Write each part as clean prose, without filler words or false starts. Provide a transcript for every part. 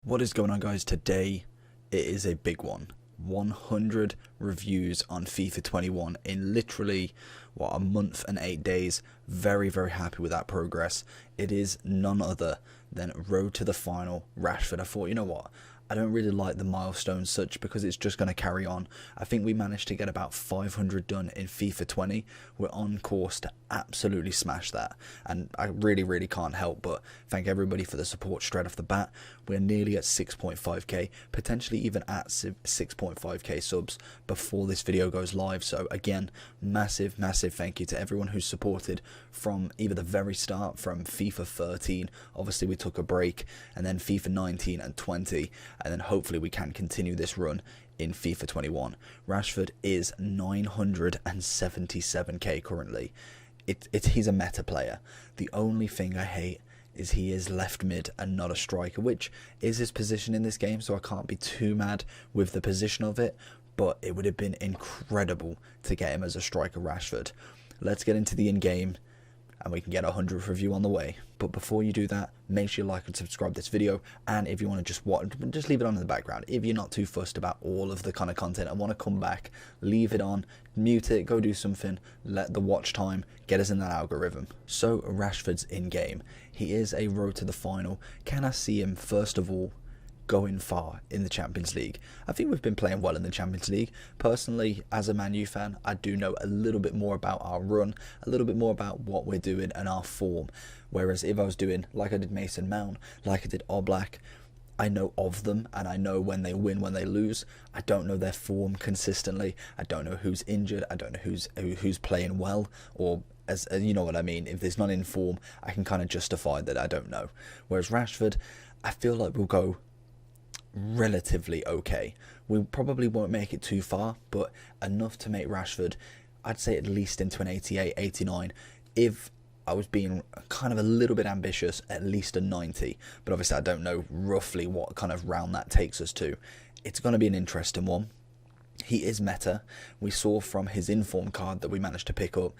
What is going on, guys? Today it is a big one. 100 reviews on FIFA 21 in literally a month and 8 days. Very happy with that progress. It is none other than road to the final Rashford. I thought, you know what, I don't really like the milestones such because it's just going to carry on. I think we managed to get about 500 done in FIFA 20. We're on course to absolutely smash that, and I really can't help but thank everybody for the support straight off the bat. We're nearly at 6.5k, potentially even at 6.5k subs before this video goes live. So again, massive thank you to everyone who's supported from either the very start, from FIFA 13, obviously we took a break, and then FIFA 19 and 20, and then hopefully we can continue this run in FIFA 21. Rashford is 977k currently. He's a meta player. The only thing I hate is he is left mid and not a striker, which is his position in this game, so I can't be too mad with the position of it, but it would have been incredible to get him as a striker Rashford. Let's get into the in-game and we can get a 100th review on the way. But before you do that, make sure you like and subscribe this video, and if you want to just watch, just leave it on in the background. If you're not too fussed about all of the kind of content and want to come back, leave it on, mute it, go do something, let the watch time get us in that algorithm. So Rashford's in game. He is a road to the final. Can I see him, first of all, going far in the Champions League? I think we've been playing well in the Champions League. Personally, as a Man U fan, I do know a little bit more about our run, a little bit more about what we're doing and our form. Whereas if I was doing, like I did Mason Mount, like I did Oblak, I know of them and I know when they win, when they lose. I don't know their form consistently. I don't know who's injured. I don't know who's playing well, or as you know what I mean. If there's not in form, I can kind of justify that I don't know. Whereas Rashford, I feel like we'll go relatively okay. We probably won't make it too far, but enough to make Rashford, I'd say, at least into an 88, 89. If I was being kind of a little bit ambitious, at least a 90. But obviously I don't know roughly what kind of round that takes us to. It's going to be an interesting one. He is meta. We saw from his inform card that we managed to pick up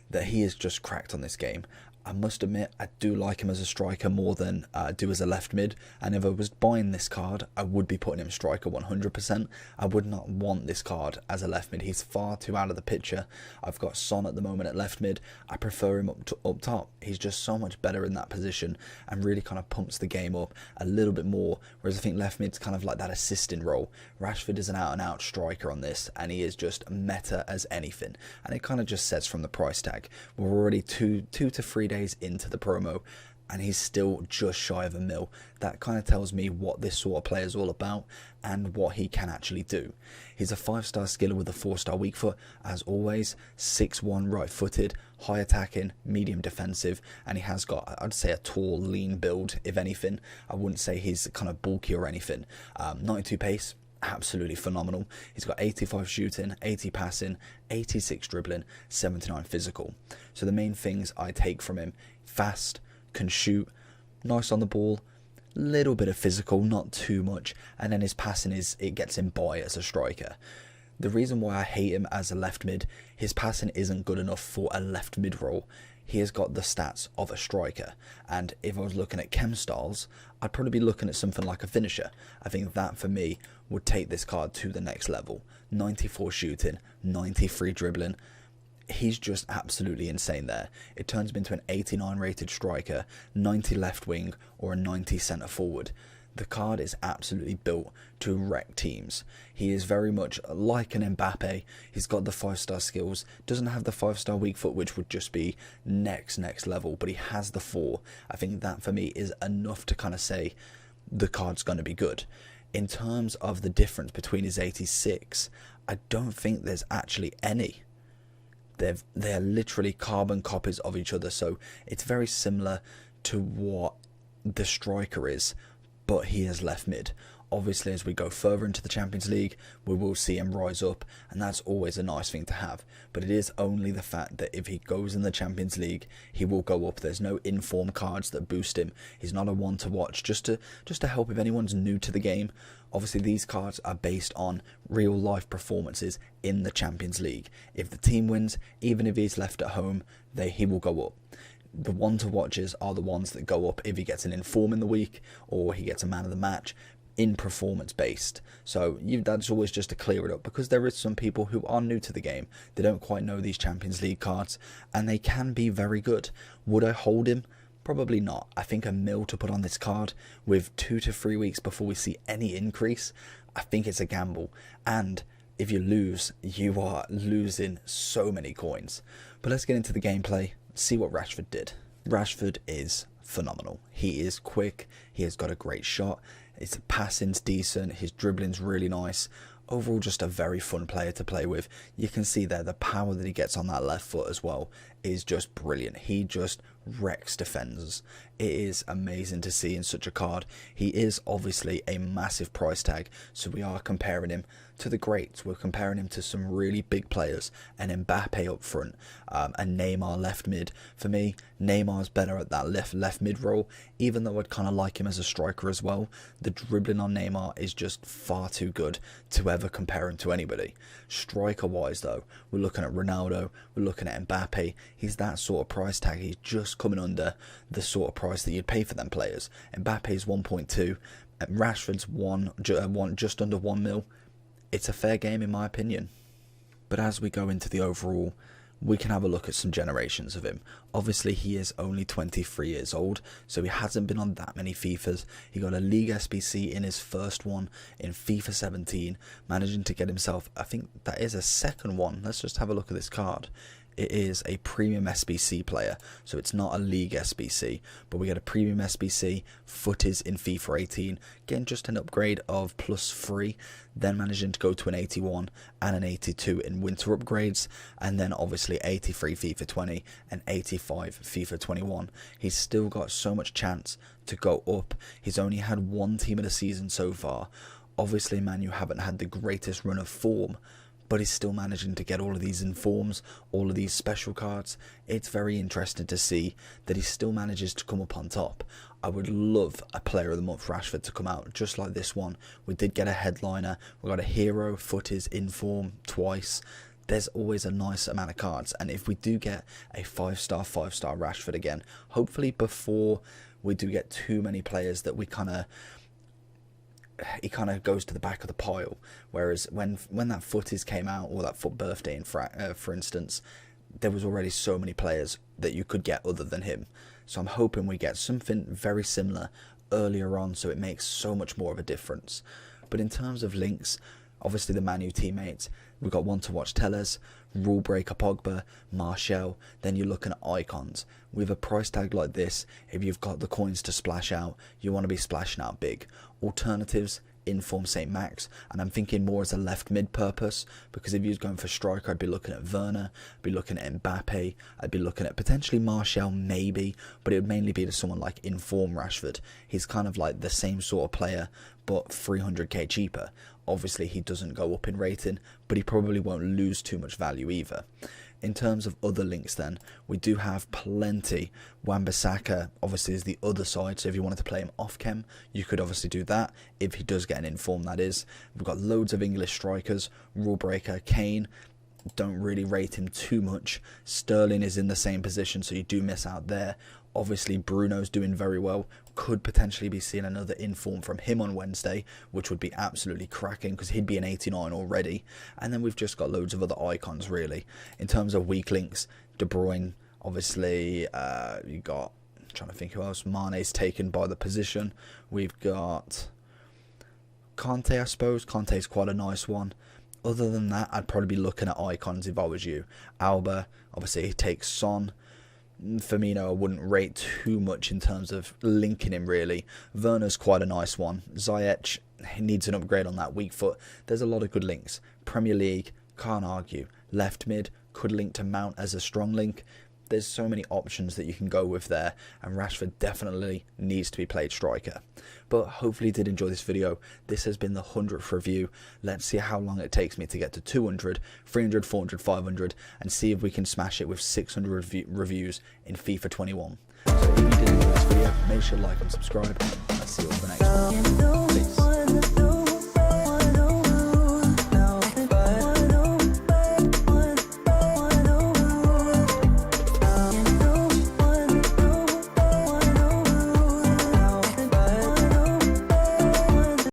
that he is just cracked on this game. I must admit, I do like him as a striker more than I do as a left mid, and if I was buying this card, I would be putting him striker 100%. I would not want this card as a left mid. He's far too out of the picture. I've got Son at the moment at left mid. I prefer him up top. He's just so much better in that position and really kind of pumps the game up a little bit more, whereas I think left mid's kind of like that assisting role. Rashford is an out-and-out striker on this, and he is just meta as anything, and it kind of just says from the price tag. We're already two to 3 days into the promo and he's still just shy of £1 million. That kind of tells me what this sort of player is all about and what he can actually do. He's a 5-star skiller with a 4-star weak foot, as always. 6'1", right-footed, high attacking, medium defensive, and he has got, I'd say, a tall, lean build, if anything. I wouldn't say he's kind of bulky or anything. 92 pace, absolutely phenomenal. He's got 85 shooting, 80 passing, 86 dribbling, 79 physical. So the main things I take from him: fast, can shoot, nice on the ball, little bit of physical, not too much, and then his passing it gets him by as a striker. The reason why I hate him as a left mid, his passing isn't good enough for a left mid role. He has got the stats of a striker, and if I was looking at chem styles, I'd probably be looking at something like a finisher. I think that for me would take this card to the next level. 94 shooting, 93 dribbling. He's just absolutely insane there. It turns him into an 89 rated striker, 90 left wing, or a 90 centre forward. The card is absolutely built to wreck teams. He is very much like an Mbappe. He's got the 5-star skills, doesn't have the 5-star weak foot, which would just be next level, but he has the 4. I think that for me is enough to kind of say the card's going to be good. In terms of the difference between his 86, I don't think there's actually any. They're literally carbon copies of each other, so it's very similar to what the striker is, but he is left mid. Obviously, as we go further into the Champions League, we will see him rise up, and that's always a nice thing to have. But it is only the fact that if he goes in the Champions League, he will go up. There's no inform cards that boost him. He's not a one to watch, just to help if anyone's new to the game. Obviously, these cards are based on real life performances in the Champions League. If the team wins, even if he's left at home, he will go up. the one to watches are the ones that go up if he gets an inform in the week or he gets a man of the match. in performance based. So that's always just to clear it up, because there is some people who are new to the game. They don't quite know these Champions League cards, and they can be very good. Would I hold him? Probably not. I think £1 million to put on this card with 2 to 3 weeks before we see any increase, I think it's a gamble. And if you lose, you are losing so many coins. But let's get into the gameplay, see what Rashford did. Rashford is phenomenal. He is quick, he has got a great shot, his passing's decent, his dribbling's really nice. Overall, just a very fun player to play with. You can see there the power that he gets on that left foot as well is just brilliant. He just wrecks defenders. It is amazing to see in such a card. He is obviously a massive price tag, so we are comparing him to the greats. We're comparing him to some really big players, and Mbappe up front, and Neymar left mid. For me, Neymar's better at that left mid role, even though I'd kind of like him as a striker as well. The dribbling on Neymar is just far too good to ever compare him to anybody. Striker wise though, we're looking at Ronaldo, we're looking at Mbappe. He's that sort of price tag. He's just coming under the sort of price that you'd pay for them players. Mbappe's 1.2, and Rashford's just under 1 mil. It's a fair game in my opinion. But as we go into the overall, we can have a look at some generations of him. Obviously he is only 23 years old, so he hasn't been on that many FIFAs. He got a League SBC in his first one in FIFA 17, managing to get himself, I think that is a second one. Let's just have a look at this card. It is a premium SBC player, so it's not a league SBC, but we get a premium SBC, footies in FIFA 18, getting just an upgrade of +3, then managing to go to an 81 and an 82 in winter upgrades, and then obviously 83 FIFA 20 and 85 FIFA 21. He's still got so much chance to go up. He's only had one team of the season so far. Obviously, Man U haven't had the greatest run of form, but he's still managing to get all of these informs, all of these special cards. It's very interesting to see that he still manages to come up on top. I would love a Player of the Month Rashford to come out just like this one. We did get a headliner, we got a hero, footies, inform twice. There's always a nice amount of cards, and if we do get a 5-star Rashford again, hopefully before we do get too many players that he kind of goes to the back of the pile. Whereas when that footies came out, or that foot birthday for instance, there was already so many players that you could get other than him. So I'm hoping we get something very similar earlier on, so it makes so much more of a difference. But in terms of links, obviously the Man U teammates, we've got One to Watch Tellers, Rule Breaker Pogba, Martial. Then you're looking at icons. With a price tag like this, if you've got the coins to splash out, you want to be splashing out big. Alternatives, Inform St. Max, and I'm thinking more as a left mid purpose, because if you was going for striker, I'd be looking at Werner, I'd be looking at Mbappe, I'd be looking at potentially Martial maybe, but it would mainly be to someone like Inform Rashford. He's kind of like the same sort of player, but 300k cheaper. Obviously he doesn't go up in rating, but he probably won't lose too much value either. In terms of other links then, we do have plenty. Wan-Bissaka obviously is the other side, so if you wanted to play him off chem, you could obviously do that, if he does get an inform, that is. We've got loads of English strikers, Rule Breaker, Kane, don't really rate him too much. Sterling is in the same position, so you do miss out there. Obviously Bruno's doing very well, could potentially be seeing another inform from him on Wednesday, which would be absolutely cracking because he'd be an 89 already. And then we've just got loads of other icons really. In terms of weak links, De Bruyne, obviously you got, I'm trying to think who else, Mane's taken by the position. We've got Conte, I suppose. Conte's quite a nice one. Other than that, I'd probably be looking at icons if I was you. Alba, obviously he takes Son. Firmino I wouldn't rate too much in terms of linking him really. Werner's quite a nice one. Ziyech, he needs an upgrade on that weak foot. There's a lot of good links. Premier League, can't argue. Left mid, could link to Mount as a strong link. There's so many options that you can go with there, and Rashford definitely needs to be played striker. But hopefully you did enjoy this video. This has been the 100th review. Let's see how long it takes me to get to 200, 300, 400, 500, and see if we can smash it with 600 reviews in FIFA 21. So if you did enjoy this video, make sure to like and subscribe, and I'll see you on the next one.